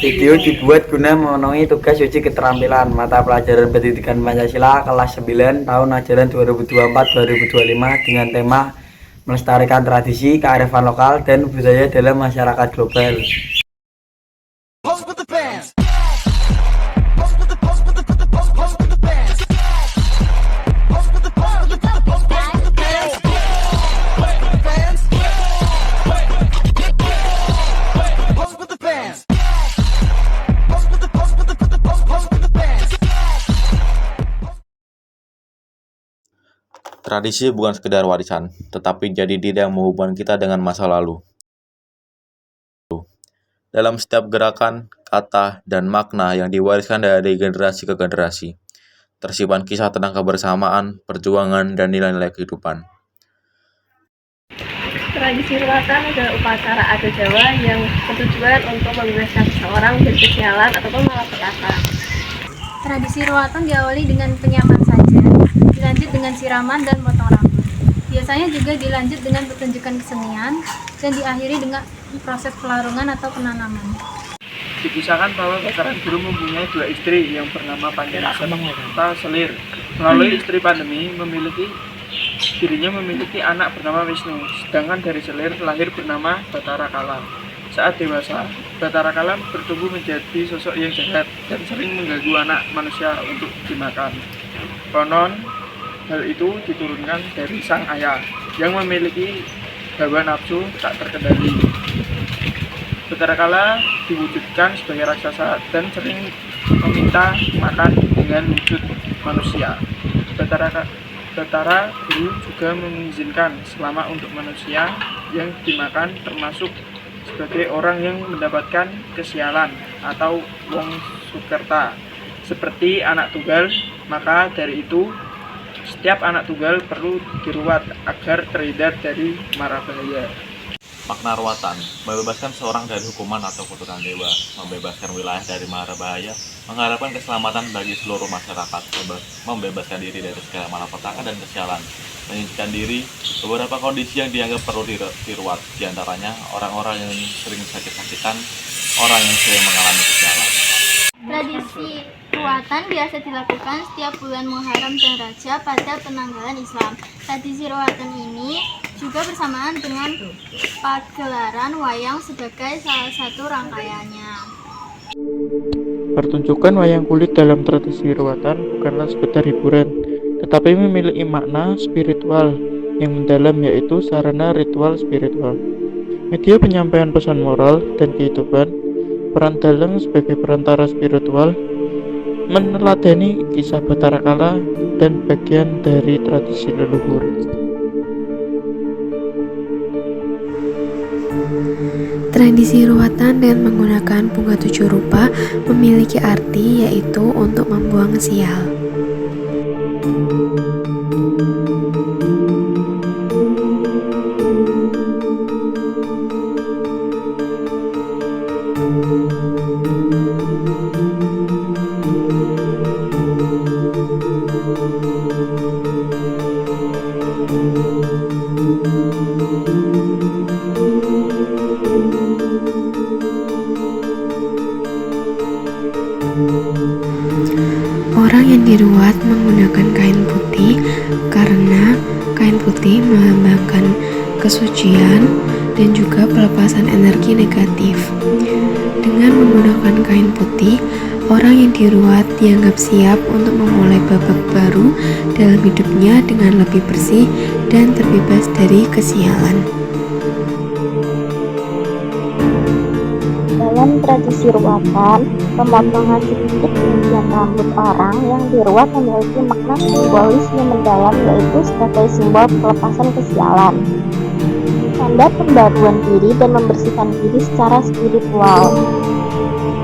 Video dibuat guna memenuhi tugas uji keterampilan mata pelajaran pendidikan Pancasila kelas 9 tahun ajaran 2024-2025 dengan tema melestarikan tradisi, kearifan lokal, dan budaya dalam masyarakat global. Tradisi bukan sekedar warisan, tetapi jadi diri yang menghubungkan kita dengan masa lalu. Dalam setiap gerakan, kata, dan makna yang diwariskan dari generasi ke generasi, tersimpan kisah tentang kebersamaan, perjuangan, dan nilai-nilai kehidupan. Tradisi ruatan adalah upacara adat Jawa yang bertujuan untuk membebaskan seseorang dari kesialan ataupun malapetaka. Tradisi ruatan diawali dengan penyiapan saja, dilanjut dengan siraman dan potong rambut. Biasanya juga dilanjut dengan pertunjukan kesenian dan diakhiri dengan proses pelarungan atau penanaman. Dikisahkan bahwa Bataran Guru mempunyai dua istri yang bernama Panjarasan serta Selir. Melalui istri Pandemi dirinya memiliki anak bernama Wisnu, sedangkan dari Selir lahir bernama Batara Kala. Saat dewasa, Batara Kala bertumbuh menjadi sosok yang jahat dan sering mengganggu anak manusia untuk dimakan. Konon, hal itu diturunkan dari sang ayah yang memiliki hawa nafsu tak terkendali. Batara Kala diwujudkan sebagai raksasa dan sering meminta makan dengan wujud manusia. Batara Guru juga mengizinkan selama untuk manusia yang dimakan termasuk sebagai orang yang mendapatkan kesialan atau wong sukerta seperti anak tunggal. Maka dari itu setiap anak tunggal perlu diruat agar terhindar dari mara bahaya. Makna ruatan, membebaskan seorang dari hukuman atau kutukan dewa, membebaskan wilayah dari mara bahaya, mengharapkan keselamatan bagi seluruh masyarakat, membebaskan diri dari segala malapetaka dan kesialan, menyingkirkan diri beberapa kondisi yang dianggap perlu diruat, diantaranya orang-orang yang sering sakit-sakitan, orang yang sering mengalami kesialan. Tradisi ruatan biasa dilakukan setiap bulan Muharram dan Rajab pada penanggalan Islam. Tradisi ruatan ini juga bersamaan dengan pagelaran wayang sebagai salah satu rangkaiannya. Pertunjukan wayang kulit dalam tradisi ruatan bukanlah sekedar hiburan, tetapi memiliki makna spiritual yang mendalam, yaitu sarana ritual spiritual. Media penyampaian pesan moral dan kehidupan, peran dalang sebagai perantara spiritual, meneladani kisah Batara Kala dan bagian dari tradisi leluhur. Tradisi ruatan dengan menggunakan bunga 7 rupa memiliki arti, yaitu untuk membuang sial. Orang yang diruat menggunakan kain putih karena kain putih melambangkan kesucian dan juga pelepasan energi negatif. Dengan menggunakan kain putih, orang yang diruat dianggap siap untuk memulai babak baru dalam hidupnya dengan lebih bersih dan terbebas dari kesialan. Dalam tradisi ruatan, pemotongan sedikit rincian rambut orang yang diruat memiliki makna simbolis yang mendalam, yaitu sebagai simbol pelepasan kesialan, tanda pembaruan diri dan membersihkan diri secara spiritual.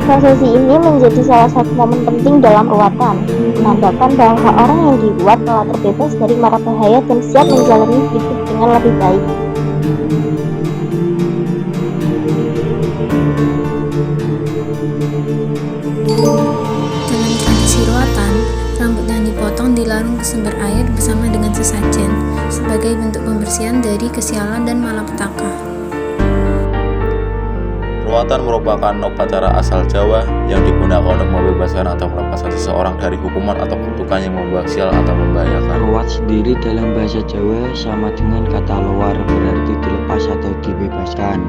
Prosesi ini menjadi salah satu momen penting dalam ruatan, menandakan bahwa orang yang diruat telah terbebas dari mara bahaya dan siap menjalani hidup dengan lebih baik. Dalam tradisi ruatan, rambut yang dipotong dilarung ke sumber air bersama dengan sesajen sebagai bentuk pembersihan dari kesialan dan malapetaka. Ruatan merupakan upacara asal Jawa yang digunakan untuk membebaskan atau melepaskan seseorang dari hukuman atau kutukan yang membawa sial atau membahayakan. Ruat sendiri dalam bahasa Jawa sama dengan kata luar, berarti dilepas atau dibebaskan.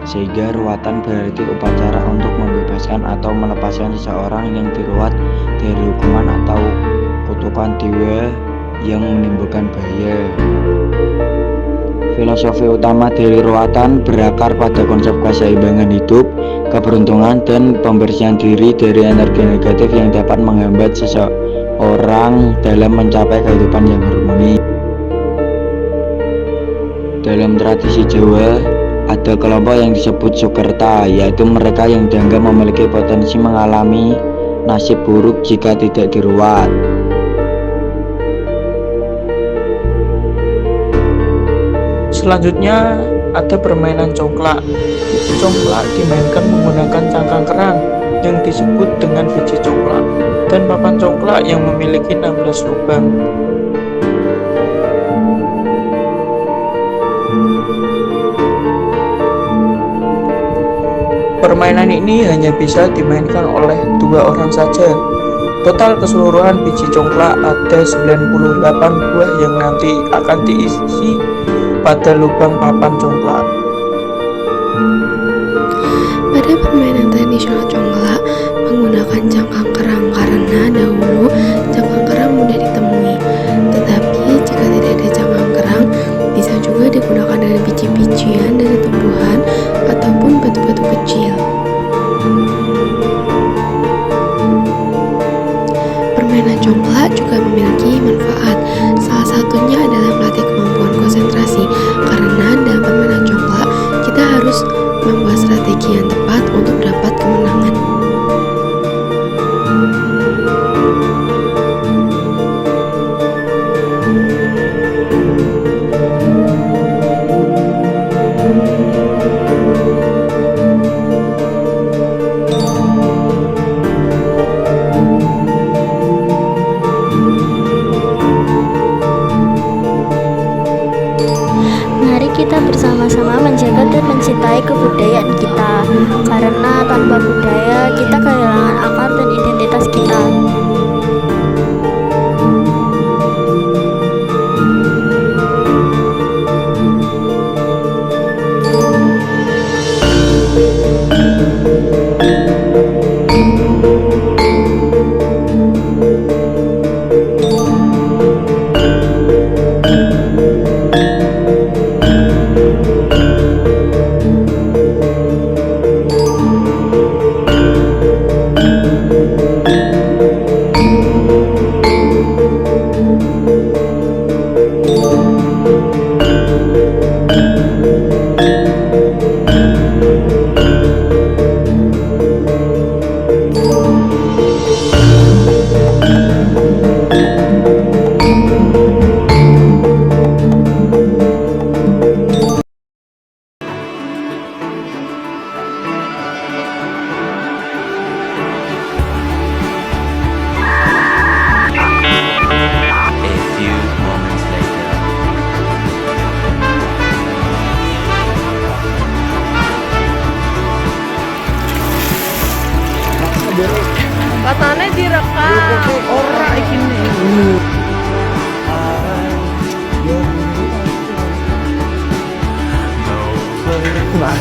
Sehingga ruatan berarti upacara untuk membebaskan atau melepaskan seseorang yang diruat dari hukuman atau kutukan dewa yang menimbulkan bahaya. Filosofi utama dari ruatan berakar pada konsep keseimbangan hidup, keberuntungan, dan pembersihan diri dari energi negatif yang dapat menghambat seseorang dalam mencapai kehidupan yang harmoni. Dalam tradisi Jawa, ada kelompok yang disebut Sukerta, yaitu mereka yang dianggap memiliki potensi mengalami nasib buruk jika tidak diruat. Selanjutnya ada permainan congklak. Congklak dimainkan menggunakan cangkang kerang yang disebut dengan biji congklak dan papan congklak yang memiliki 16 lubang. Permainan ini hanya bisa dimainkan oleh 2 orang saja. Total keseluruhan biji congklak ada 98 buah yang nanti akan diisi pada lubang papan congklak. Pada permainan tradisional congklak menggunakan cangkang kerang karena dahulu cangkang kerang mudah ditemui. Tetapi jika tidak ada cangkang kerang, bisa juga digunakan dari biji-bijian dari tumbuhan ataupun batu-batu kecil. Permainan congklak juga memiliki manfaat. Salah satunya adalah melatih kemampuan konsentrasi, karena dalam permainan congklak kita harus membuat strategi yang tepat untuk dapat kemenangan. Mari kita bersama-sama menjaga dan mencintai kebudayaan kita, karena tanpa budaya kita kehilangan akar dan identitas kita. Katanya direkam. Ora iki nih. Nah,